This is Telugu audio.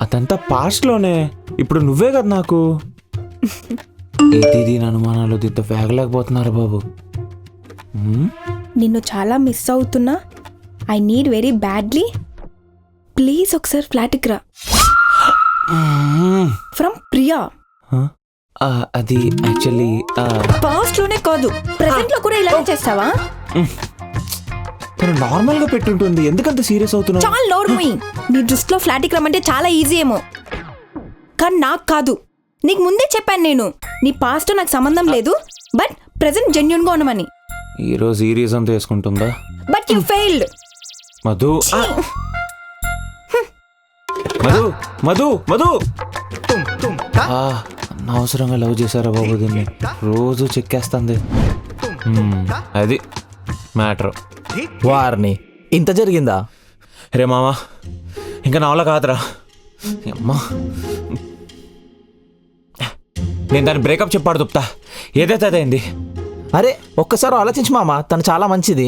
అదంతా పాస్ట్లోనే. ఇప్పుడు నువ్వే కదా నాకు. దీని అనుమానాలు దీంతో వేగలేకపోతున్నారు బాబు. నిన్ను చాలా మిస్ అవుతున్నా. I need very badly. Please ఒకసారి ఫ్లాట్కి రా. ఫ్రమ్ ప్రియా. అది యాక్చువల్లీ పాస్ట్ లోనే కాదు, ప్రెసెంట్ లో కూడా ఇలానే చేస్తావా? తను నార్మల్ గా పెట్టుంటుంది, ఎందుకంత సీరియస్ అవుతున్నావు? చాలా నోర్మోయి. నీ దృష్టిలో ఫ్లాట్కి రమ్మంటే చాలా ఈజీ ఏమో, కానీ నాకు కాదు. నీకు ముందే చెప్పాను నేను, నీ పాస్ట్ నాకు సంబంధం లేదు, బట్ ప్రెసెంట్ జెన్యూన్ గా ఉండమని. ఈరోజు సీరియస్ అంతా వేసుకుంటుందా? But you failed. Madhu Madhu Madhu Madhu అనవసరంగా లవ్ చేశారా బాబు దీన్ని. రోజు చెక్కేస్తుంది. అది మ్యాటర్. వారిని ఇంత జరిగిందా? రే మామా, ఇంకా నా వల్ల కాదురా. అమ్మా, నేను దాన్ని బ్రేకప్ చెప్పాడు దుప్తా. ఏదైతే అదైంది. అరే ఒక్కసారి ఆలోచించు మామ, తను చాలా మంచిది.